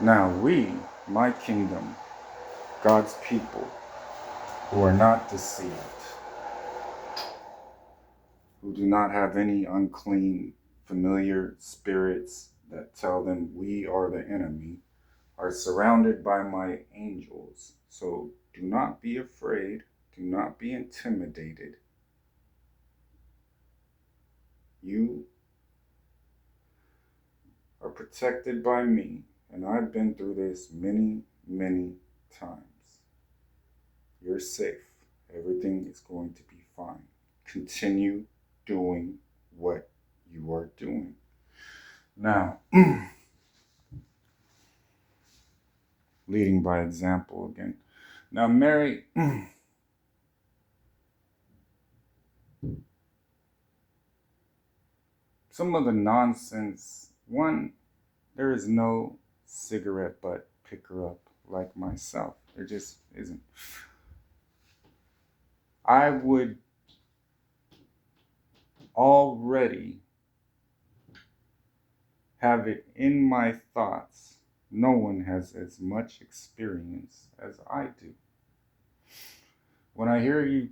Now we, my kingdom, God's people, who are not deceived, who do not have any unclean, familiar spirits that tell them we are the enemy, are surrounded by my angels. So do not be afraid, do not be intimidated. You are protected by me, and I've been through this many, many times. You're safe. Everything is going to be fine. Continue doing what you are doing. Now, leading by example again. Now, Mary, some of the nonsense, one, there is no cigarette butt picker up like myself. There just isn't. I would already have it in my thoughts. No one has as much experience as I do. When I hear you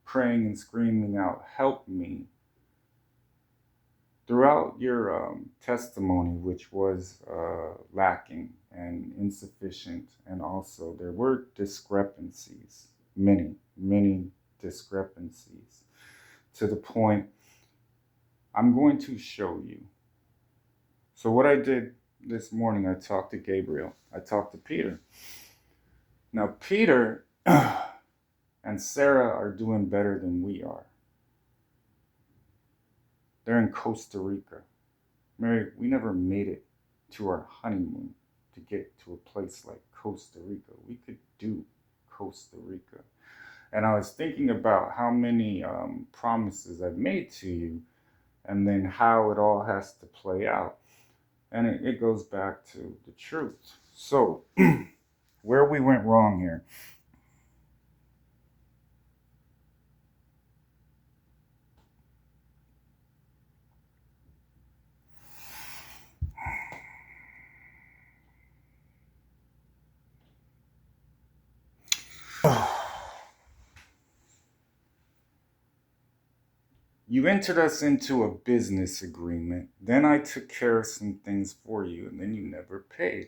praying and screaming out, "Help me," throughout your testimony, which was lacking and insufficient, and also there were discrepancies, many, many discrepancies, to the point I'm going to show you. So what I did this morning, I talked to Gabriel, I talked to Peter. Now Peter and Sarah are doing better than we are. They're in Costa Rica. Mary, we never made it to our honeymoon to get to a place like Costa Rica. We could do Costa Rica. And I was thinking about how many promises I've made to you, and then how it all has to play out. And it goes back to the truth. So, where we went wrong here. You entered us into a business agreement. Then I took care of some things for you, and then you never paid.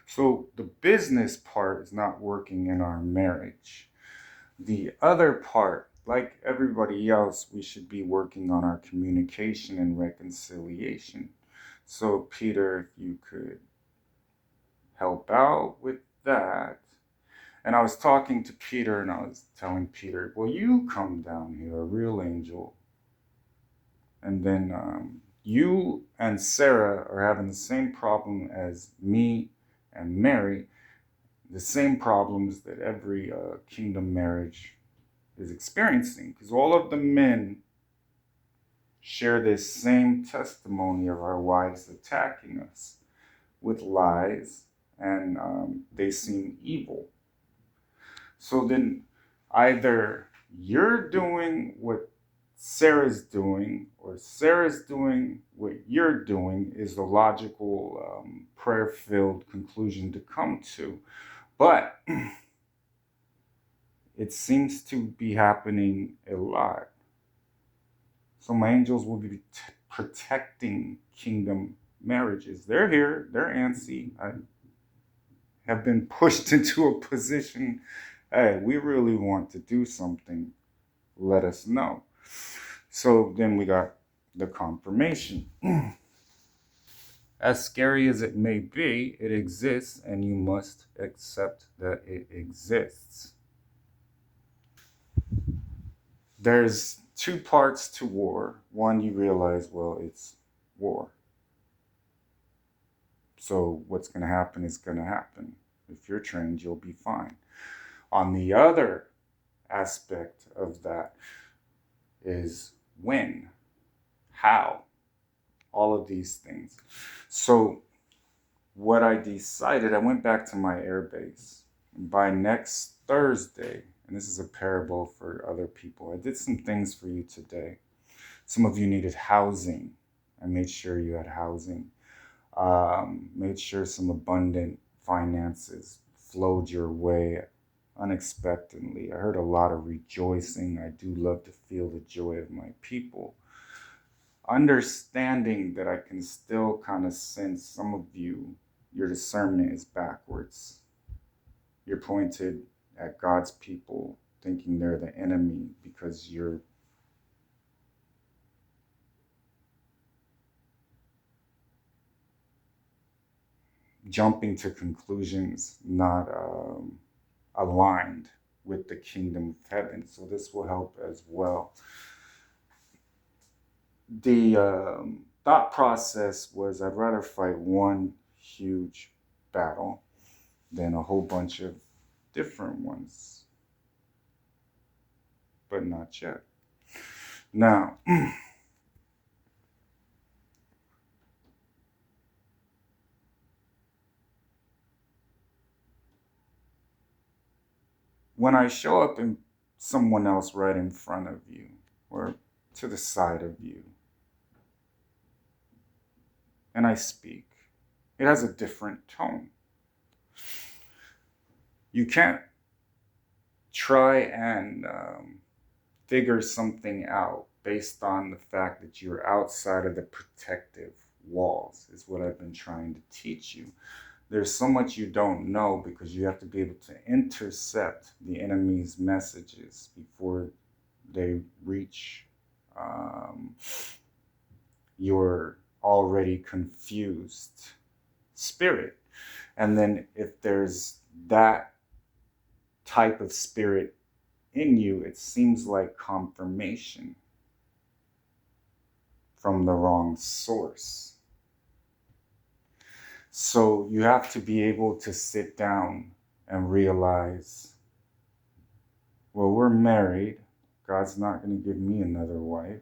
So the business part is not working in our marriage. The other part, like everybody else, we should be working on our communication and reconciliation. So, Peter, if you could help out with that. And I was talking to Peter, and I was telling Peter, well, you come down here, a real angel. And then you and Sarah are having the same problem as me and Mary, the same problems that every kingdom marriage is experiencing, because all of the men share this same testimony of our wives attacking us with lies, and they seem evil. So then either you're doing what Sarah's doing, or Sarah's doing what you're doing, is the logical prayer-filled conclusion to come to. But it seems to be happening a lot. So my angels will be protecting kingdom marriages. They're here, they're antsy. I have been pushed into a position, hey, we really want to do something, let us know. So then we got the confirmation. As scary as it may be, it exists, and you must accept that it exists. There's two parts to war. One, you realize, well, it's war. So what's going to happen is going to happen. If you're trained, you'll be fine. On the other aspect of that is when, how, all of these things. So what I decided, I went back to my airbase. By next Thursday, and this is a parable for other people, I did some things for you today. Some of you needed housing. I made sure you had housing. Made sure some abundant finances flowed your way unexpectedly. I heard a lot of rejoicing. I do love to feel the joy of my people. Understanding that I can still kind of sense some of you, your discernment is backwards. You're pointed at God's people, thinking they're the enemy because you're jumping to conclusions not aligned with the kingdom of heaven. So this will help as well. The thought process was I'd rather fight one huge battle than a whole bunch of different ones, but not yet. Now, when I show up in someone else right in front of you or to the side of you, and I speak, it has a different tone. You can't try and figure something out based on the fact that you're outside of the protective walls, is what I've been trying to teach you. There's so much you don't know because you have to be able to intercept the enemy's messages before they reach your already confused spirit. And then if there's that type of spirit in you, it seems like confirmation from the wrong source. So you have to be able to sit down and realize, well, we're married. God's not going to give me another wife.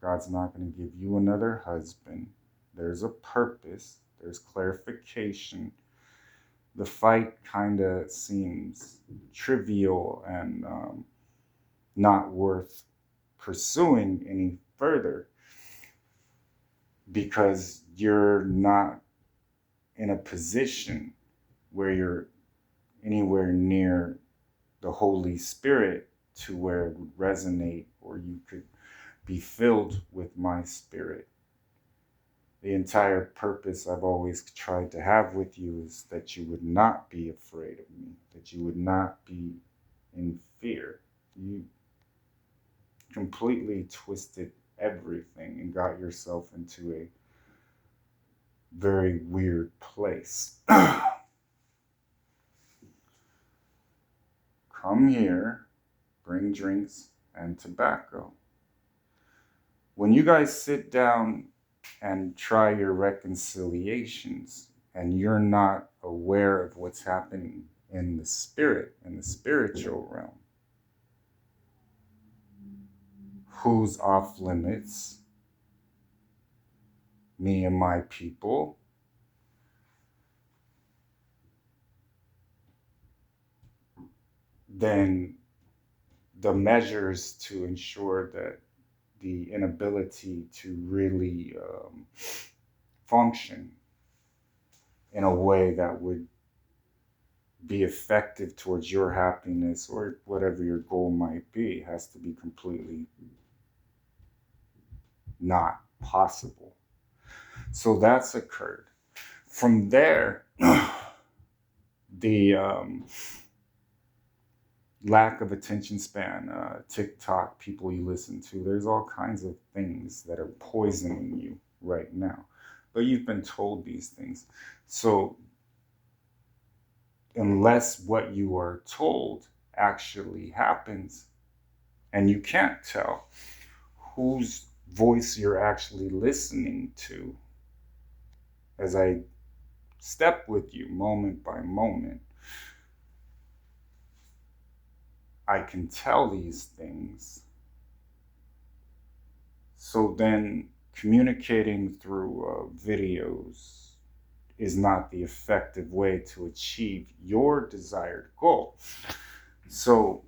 God's not going to give you another husband. There's a purpose. There's clarification. The fight kind of seems trivial and not worth pursuing any further because you're not in a position where you're anywhere near the Holy Spirit to where it would resonate or you could be filled with my spirit. The entire purpose I've always tried to have with you is that you would not be afraid of me, that you would not be in fear. You completely twisted everything and got yourself into a very weird place. Come here, bring drinks and tobacco. When you guys sit down and try your reconciliations and you're not aware of what's happening in the spirit, in the spiritual realm, who's off limits? Me and my people. Then the measures to ensure that the inability to really function in a way that would be effective towards your happiness or whatever your goal might be has to be completely not possible. So that's occurred. From there, the lack of attention span, TikTok, people you listen to, there's all kinds of things that are poisoning you right now. But you've been told these things. So unless what you are told actually happens, and you can't tell whose voice you're actually listening to, as I step with you moment by moment, I can tell these things. So then communicating through videos is not the effective way to achieve your desired goal. So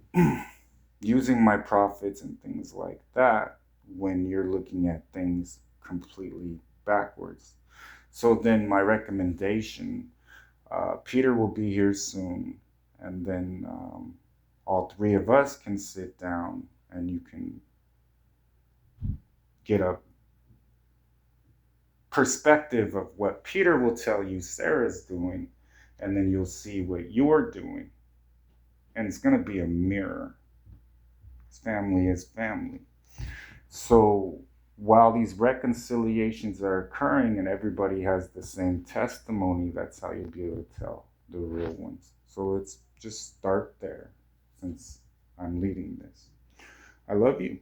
using my prophets and things like that when you're looking at things completely backwards. So then my recommendation Peter will be here soon, and then all three of us can sit down and you can get a perspective of what Peter will tell you Sarah's doing, and then you'll see what you're doing. And it's going to be a mirror. Family is family. So while these reconciliations are occurring and everybody has the same testimony, that's how you'll be able to tell the real ones. So let's just start there, since I'm leading this. I love you.